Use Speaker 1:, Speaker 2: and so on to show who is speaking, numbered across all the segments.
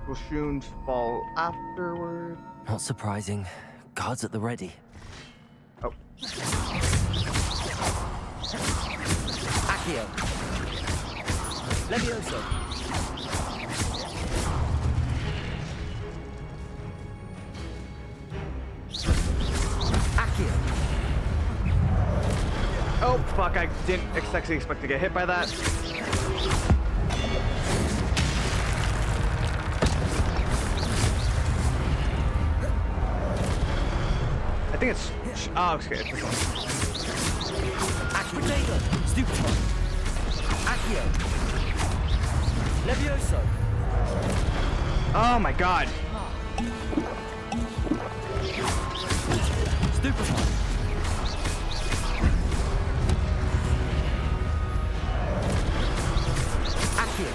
Speaker 1: Will Shoons fall afterward?
Speaker 2: Not surprising. Guards at the ready.
Speaker 1: Oh.
Speaker 2: Accio. Levioso. Accio.
Speaker 1: Oh, fuck, I didn't actually expect to get hit by that. I think it's... Oh, okay, it's this one.
Speaker 2: Accio. Stupefy. Accio. Levioso.
Speaker 1: Oh my god.
Speaker 2: Stupefy. Accio.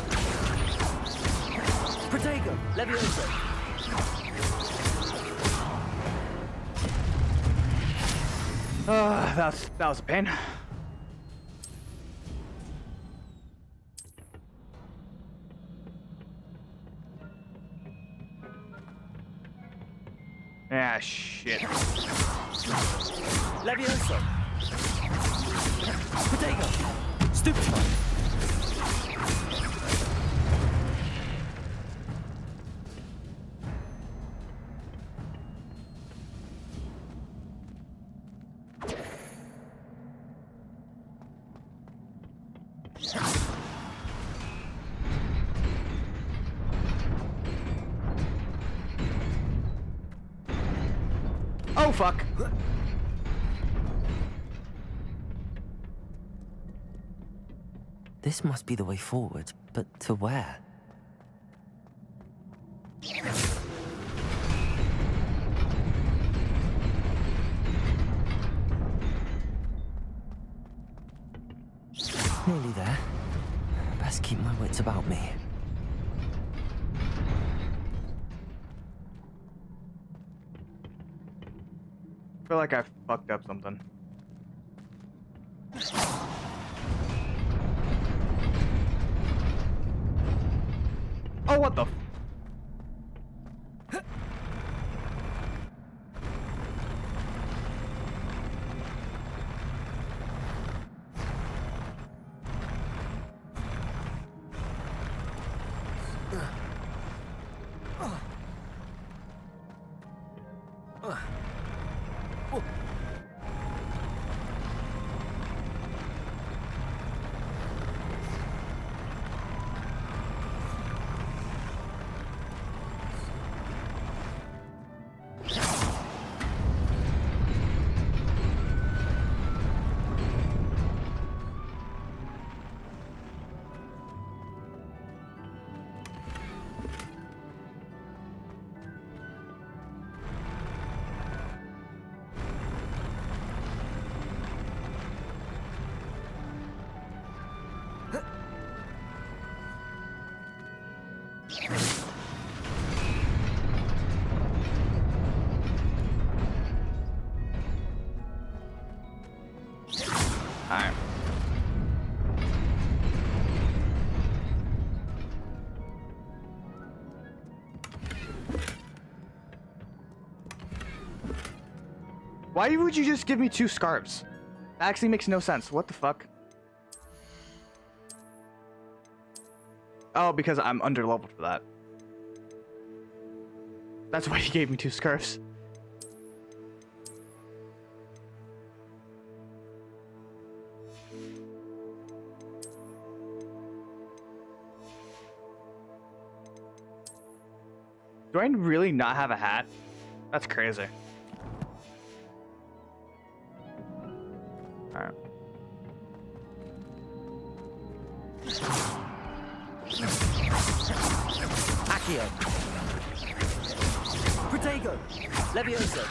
Speaker 2: Protego. Levioso.
Speaker 1: That was a pain. Ah, shit.
Speaker 2: Levioso. Protego. Stupefy.
Speaker 1: Oh, fuck.
Speaker 2: This must be the way forward, but to where? Nearly there. Best keep my wits about me.
Speaker 1: I feel like I fucked up something. Oh, what the? Alright. Why would you just give me 2 scarves? That actually makes no sense. What the fuck? Oh, because I'm underleveled for that. That's why he gave me 2 scarves. Do I really not have a hat? That's crazy. Alright.
Speaker 2: Accio. Protego. Levioso.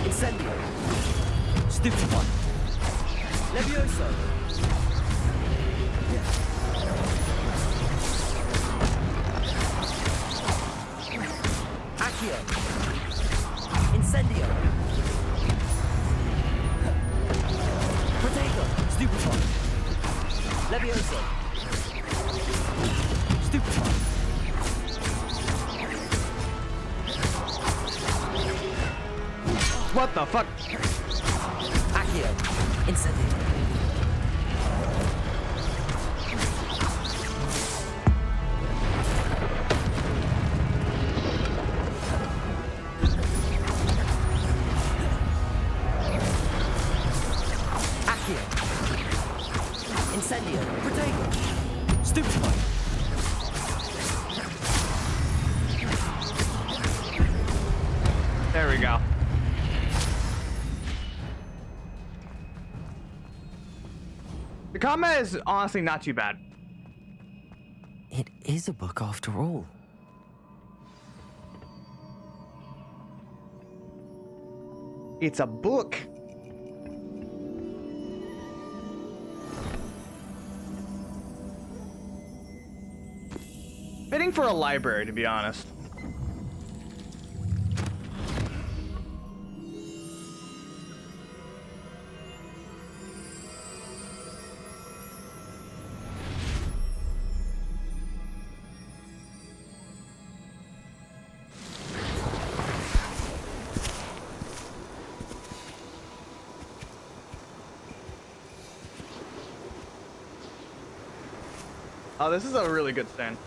Speaker 2: Incendio. Stupefy. Levioso. Accio. Incendio. Protego. Stupefy. Levioso. Stupefy.
Speaker 1: What the fuck?
Speaker 2: Accio. Incendio. Accio. Incendio. Protego. Stupefy.
Speaker 1: There we go. The combat is honestly not too bad.
Speaker 2: It is a book after all.
Speaker 1: It's a book. Fitting for a library, to be honest. Oh, this is a really good stand.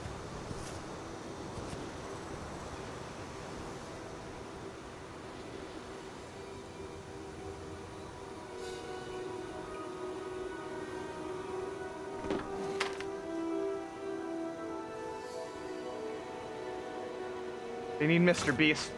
Speaker 1: They need Mr. Beast.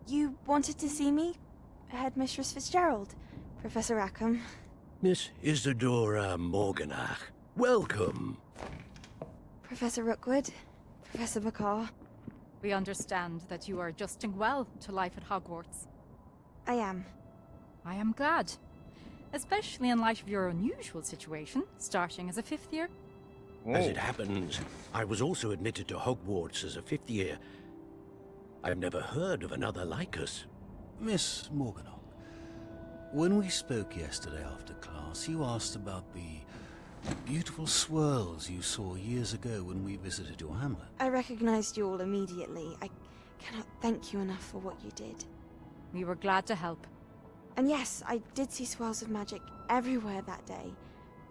Speaker 3: You wanted to see me? Headmistress Fitzgerald, Professor Rackham.
Speaker 4: Miss Isadora Morganach, welcome.
Speaker 3: Professor Rookwood, Professor McCaw.
Speaker 5: We understand that you are adjusting well to life at Hogwarts.
Speaker 3: I am.
Speaker 5: I am glad. Especially in light of your unusual situation, starting as a 5th year.
Speaker 4: As it happens, I was also admitted to Hogwarts as a 5th year. I've never heard of another like us.
Speaker 6: Miss Morganach, when we spoke yesterday after class, you asked about the beautiful swirls you saw years ago when we visited your hamlet.
Speaker 3: I recognized you all immediately. I cannot thank you enough for what you did.
Speaker 5: We were glad to help.
Speaker 3: And yes, I did see swirls of magic everywhere that day.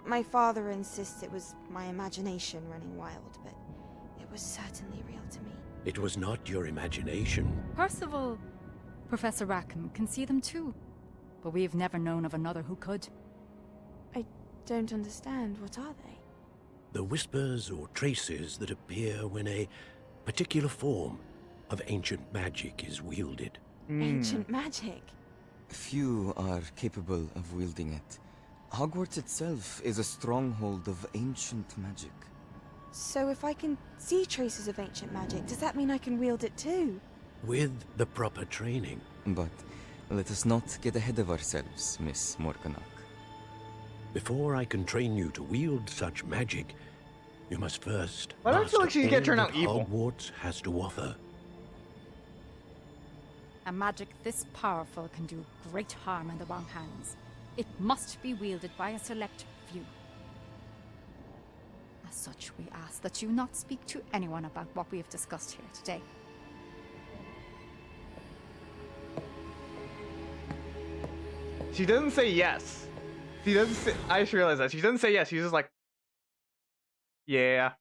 Speaker 3: My father insists it was my imagination running wild, but it was certainly real to me.
Speaker 4: It was not your imagination.
Speaker 5: Percival, Professor Rackham can see them too. But we've never known of another who could.
Speaker 3: I don't understand. What are they?
Speaker 4: The whispers or traces that appear when a particular form of ancient magic is wielded.
Speaker 3: Ancient magic?
Speaker 7: Few are capable of wielding it. Hogwarts itself is a stronghold of ancient magic.
Speaker 3: So if I can see traces of ancient magic, does that mean I can wield it too?
Speaker 4: With the proper training.
Speaker 7: But let us not get ahead of ourselves, Miss Morganach.
Speaker 4: Before I can train you to wield such magic, You must first.
Speaker 1: Why do I feel like
Speaker 4: master
Speaker 1: she's gonna
Speaker 4: all
Speaker 1: turn out
Speaker 4: that
Speaker 1: evil?
Speaker 4: Hogwarts has to offer.
Speaker 5: A magic this powerful can do great harm in the wrong hands. It must be wielded by a select few. As such, we ask that you not speak to anyone about what we have discussed here today.
Speaker 1: She doesn't say yes. She doesn't say. I just realized that she doesn't say yes. She's just like, yeah.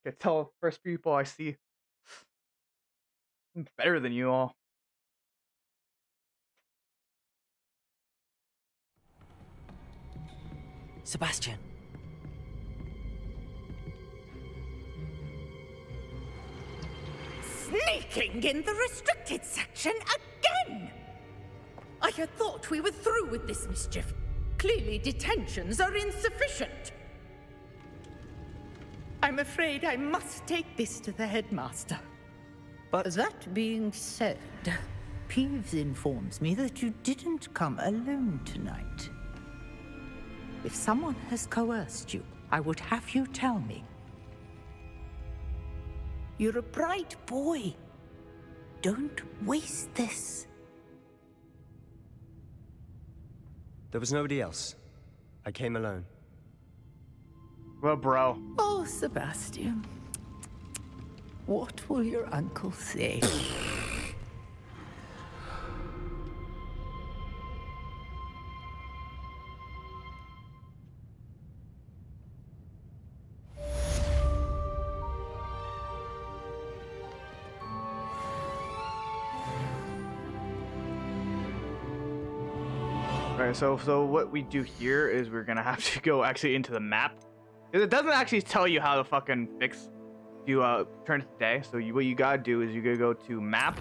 Speaker 1: I can tell first people I see. I'm better than you all.
Speaker 2: Sebastian.
Speaker 8: Sneaking in the restricted section again! I had thought we were through with this mischief. Clearly detentions are insufficient. I'm afraid I must take this to the headmaster.
Speaker 9: But that being said, Peeves informs me that you didn't come alone tonight. If someone has coerced you, I would have you tell me. You're a bright boy. Don't waste this.
Speaker 10: There was nobody else. I came alone.
Speaker 1: Well, bro.
Speaker 9: Oh, Sebastian. What will your uncle say?
Speaker 1: Alright, so what we do here is we're gonna have to go actually into the map. 'Cause it doesn't actually tell you how to fucking fix to turn it to day. So what you gotta do is you gotta go to map,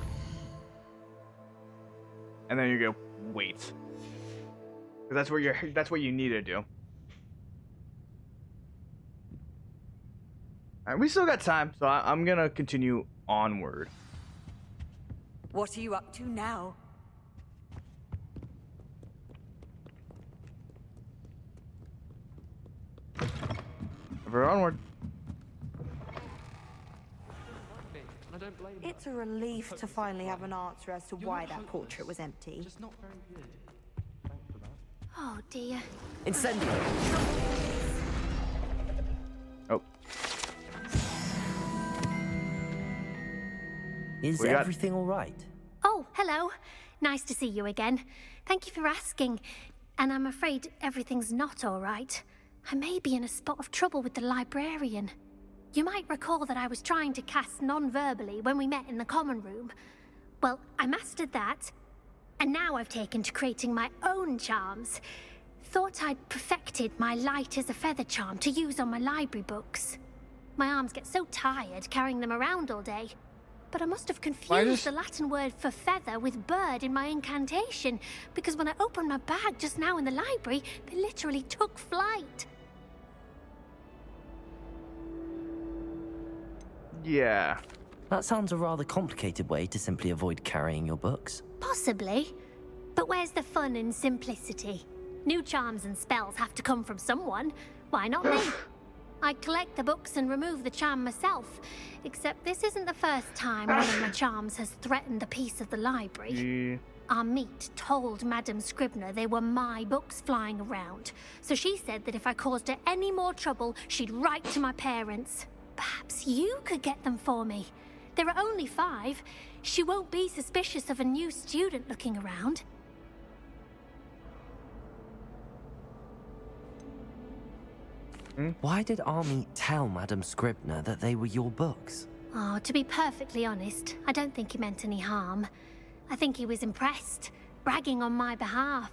Speaker 1: and then you go wait. 'Cause that's what you need to do. Alright, we still got time, so I'm gonna continue onward.
Speaker 8: What are you up to now?
Speaker 1: We're onward.
Speaker 3: It's a relief to finally have an answer as to why that portrait was empty.
Speaker 11: Oh dear.
Speaker 2: Incendio.
Speaker 1: Oh.
Speaker 2: Is
Speaker 1: We got-
Speaker 2: everything all right?
Speaker 11: Oh, hello. Nice to see you again. Thank you for asking. And I'm afraid everything's not all right. I may be in a spot of trouble with the librarian. You might recall that I was trying to cast non-verbally when we met in the common room. Well, I mastered that, and now I've taken to creating my own charms. Thought I'd perfected my light as a feather charm to use on my library books. My arms get so tired carrying them around all day. But I must have confused the Latin word for feather with bird in my incantation, because when I opened my bag just now in the library, they literally took flight.
Speaker 1: Yeah.
Speaker 2: That sounds a rather complicated way to simply avoid carrying your books.
Speaker 11: Possibly. But where's the fun in simplicity? New charms and spells have to come from someone. Why not me? I collect the books and remove the charm myself. Except this isn't the first time one of my charms has threatened the peace of the library. Our meet told Madame Scribner they were my books flying around. So she said that if I caused her any more trouble, she'd write to my parents. Perhaps you could get them for me. There are only 5. She won't be suspicious of a new student looking around.
Speaker 2: Why did Army tell Madame Scribner that they were your books?
Speaker 11: Oh, to be perfectly honest, I don't think he meant any harm. I think he was impressed, bragging on my behalf.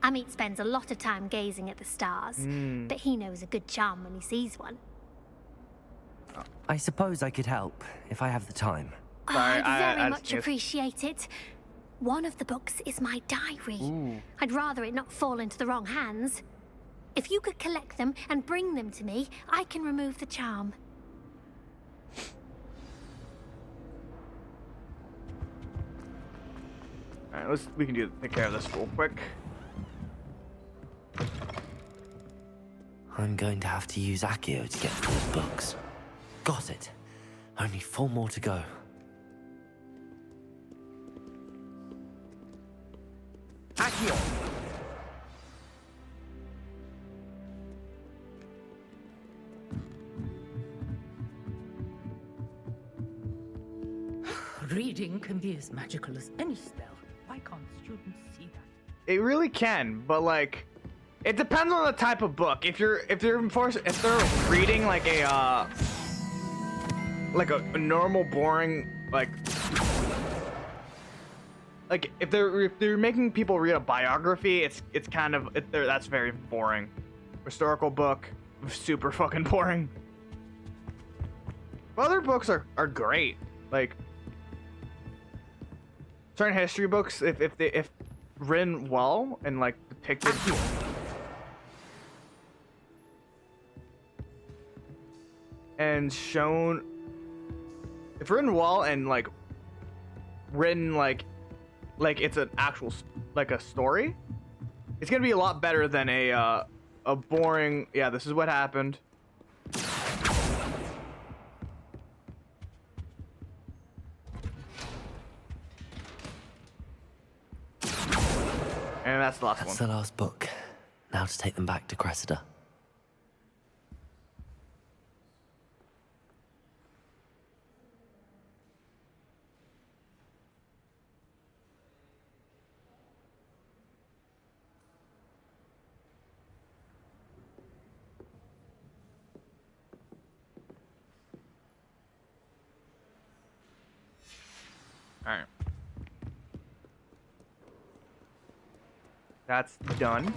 Speaker 11: Amit spends a lot of time gazing at the stars, but he knows a good charm when he sees one.
Speaker 2: I suppose I could help, if I have the time.
Speaker 11: Oh, I'd very much appreciate it. One of the books is my diary. I'd rather it not fall into the wrong hands. If you could collect them and bring them to me, I can remove the charm.
Speaker 1: Alright, we can take care of this real quick.
Speaker 2: I'm going to have to use Accio to get to those books. Got it. Only 4 more to go. Accio!
Speaker 9: Reading can be as magical as any spell. Why can't students see that?
Speaker 1: It really can, but like, it depends on the type of book. If they're reading like a normal boring like if they're making people read a biography, it's kind of that's very boring. Historical book, super fucking boring. But other books are great. Like certain history books, if written well and like depicted. And shown, if written well and like written like it's an actual like a story, it's gonna be a lot better than a boring. Yeah, this is what happened. And that's the last one.
Speaker 2: That's the last book. Now to take them back to Cressida.
Speaker 1: Alright. That's done.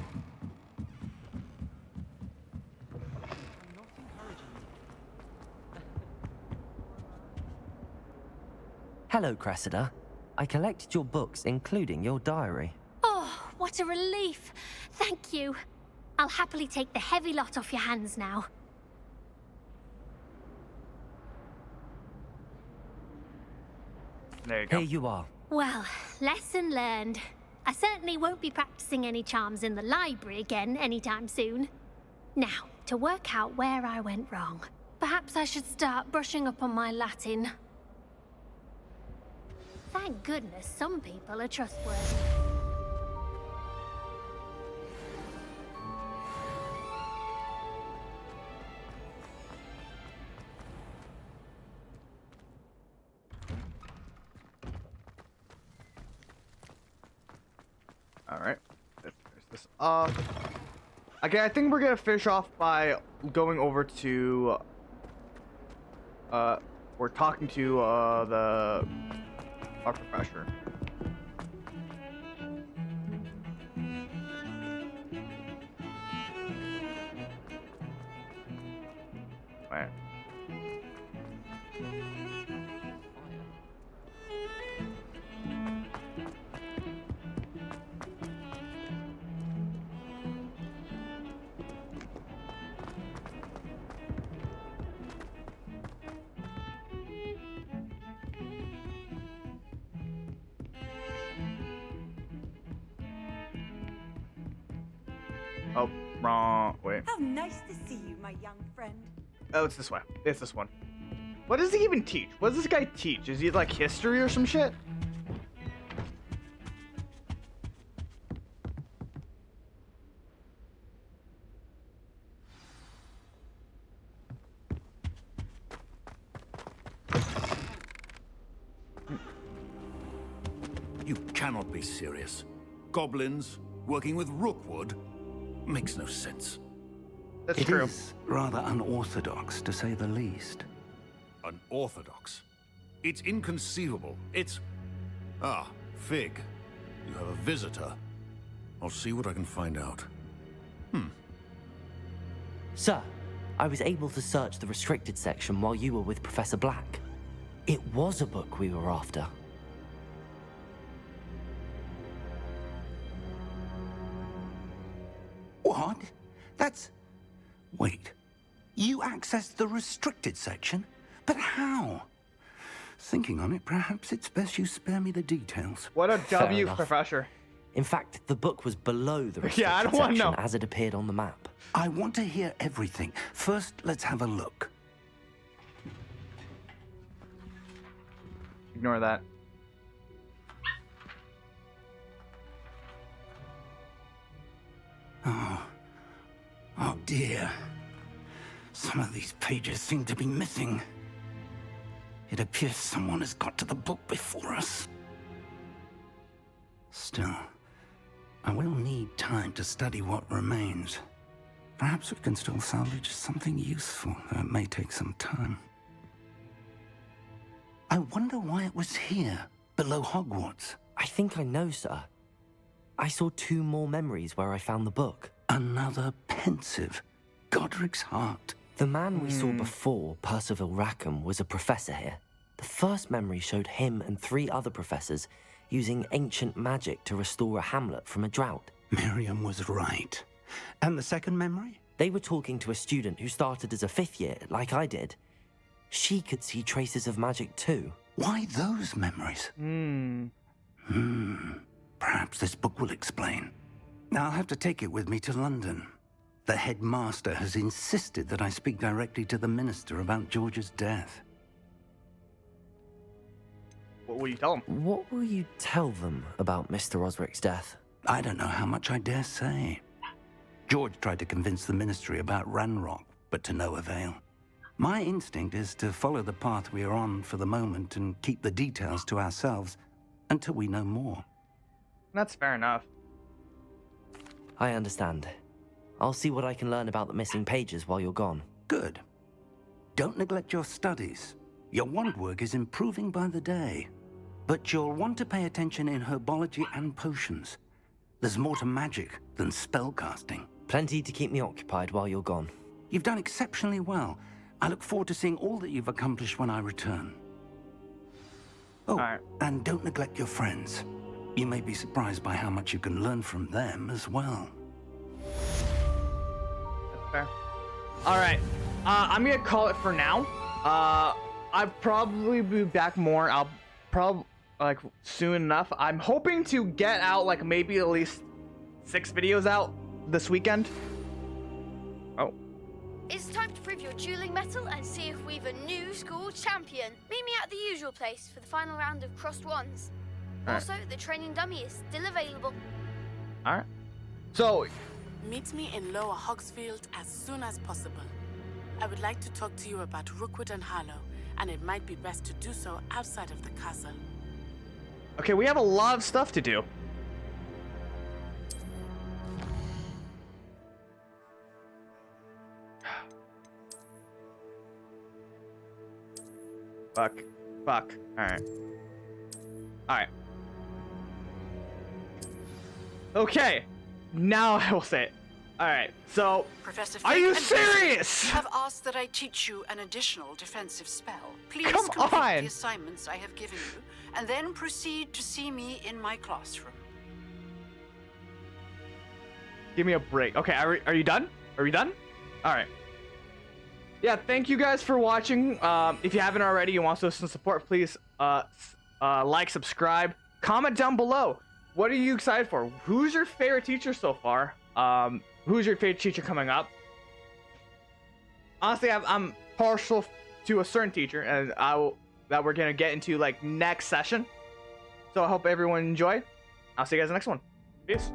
Speaker 2: Hello, Cressida. I collected your books, including your diary.
Speaker 11: Oh, what a relief. Thank you. I'll happily take the heavy lot off your hands now.
Speaker 1: There you go.
Speaker 2: Here you are.
Speaker 11: Well, lesson learned. I certainly won't be practicing any charms in the library again anytime soon. Now, to work out where I went wrong. Perhaps I should start brushing up on my Latin. Thank goodness some people are trustworthy.
Speaker 1: Alright. Let's finish this off. Okay, I think we're gonna finish off by going over to we're talking to our professor. Right. Oh, wrong. Wait.
Speaker 12: How nice to see you, my young friend.
Speaker 1: Oh, it's this way. It's this one. What does he even teach? What does this guy teach? Is he like history or some shit?
Speaker 6: You cannot be serious. Goblins working with Rookwood makes no sense.
Speaker 1: That's
Speaker 13: It
Speaker 1: true.
Speaker 13: is rather unorthodox, to say the least.
Speaker 6: Unorthodox? It's inconceivable. It's... Ah, Fig. You have a visitor. I'll see what I can find out.
Speaker 2: Sir, I was able to search the restricted section while you were with Professor Black. It was a book we were after.
Speaker 13: What? That's... Wait. You accessed the restricted section? But how? Thinking on it, perhaps it's best you spare me the details.
Speaker 1: What a
Speaker 2: Fair
Speaker 1: W,
Speaker 2: enough.
Speaker 1: professor.
Speaker 2: In fact, the book was below the
Speaker 1: Yeah, I
Speaker 2: restricted
Speaker 1: don't want to
Speaker 2: section
Speaker 1: know.
Speaker 2: as it appeared on the map.
Speaker 13: I want to hear everything. First, let's have a look.
Speaker 1: Ignore that.
Speaker 13: Oh dear. Some of these pages seem to be missing. It appears someone has got to the book before us. Still, I will need time to study what remains. Perhaps we can still salvage something useful, though it may take some time. I wonder why it was here, below Hogwarts.
Speaker 2: I think I know, sir. I saw 2 more memories where I found the book.
Speaker 13: Another pensive. Godric's heart.
Speaker 2: The man we saw before, Percival Rackham, was a professor here. The first memory showed him and 3 other professors using ancient magic to restore a hamlet from a drought.
Speaker 13: Miriam was right. And the second memory?
Speaker 2: They were talking to a student who started as a 5th year, like I did. She could see traces of magic too.
Speaker 13: Why those memories? Perhaps this book will explain. Now I'll have to take it with me to London. The headmaster has insisted that I speak directly to the minister about George's death.
Speaker 1: What will you tell him?
Speaker 2: What will you tell them about Mr. Osric's death?
Speaker 13: I don't know how much I dare say. George tried to convince the ministry about Ranrock, but to no avail. My instinct is to follow the path we are on for the moment and keep the details to ourselves until we know more.
Speaker 1: That's fair enough.
Speaker 2: I understand. I'll see what I can learn about the missing pages while you're gone.
Speaker 13: Good. Don't neglect your studies. Your wand work is improving by the day. But you'll want to pay attention in herbology and potions. There's more to magic than spellcasting.
Speaker 2: Plenty to keep me occupied while you're gone.
Speaker 13: You've done exceptionally well. I look forward to seeing all that you've accomplished when I return. Oh,
Speaker 1: right. And
Speaker 13: don't neglect your friends. You may be surprised by how much you can learn from them as well.
Speaker 1: That's fair. All right. I'm going to call it for now. I'll probably be back more. I'll probably, like, soon enough. I'm hoping to get out, like, maybe at least 6 videos out this weekend. Oh.
Speaker 14: It's time to prove your dueling mettle and see if we've a new school champion. Meet me at the usual place for the final round of crossed wands. Also, the training dummy is still available.
Speaker 1: Alright. So...
Speaker 15: Meet me in Lower Hogsfield as soon as possible. I would like to talk to you about Rookwood and Harlow, and it might be best to do so outside of the castle.
Speaker 1: Okay, we have a lot of stuff to do. Fuck. Alright. Okay. Now I will say it. Alright, so...
Speaker 15: Professor
Speaker 1: are you
Speaker 15: Fig
Speaker 1: serious?
Speaker 15: have asked that I teach you an additional defensive spell. Please
Speaker 1: Come
Speaker 15: complete
Speaker 1: on.
Speaker 15: the assignments I have given you, and then proceed to see me in my classroom.
Speaker 1: Give me a break. Okay, are you done? Are we done? Alright. Yeah, thank you guys for watching. If you haven't already and want to listen to support, please like, subscribe, comment down below. What are you excited for? Who's your favorite teacher so far? Who's your favorite teacher coming up? Honestly, I'm partial to a certain teacher, and that we're gonna get into like next session. So I hope everyone enjoy. I'll see you guys in the next one. Peace.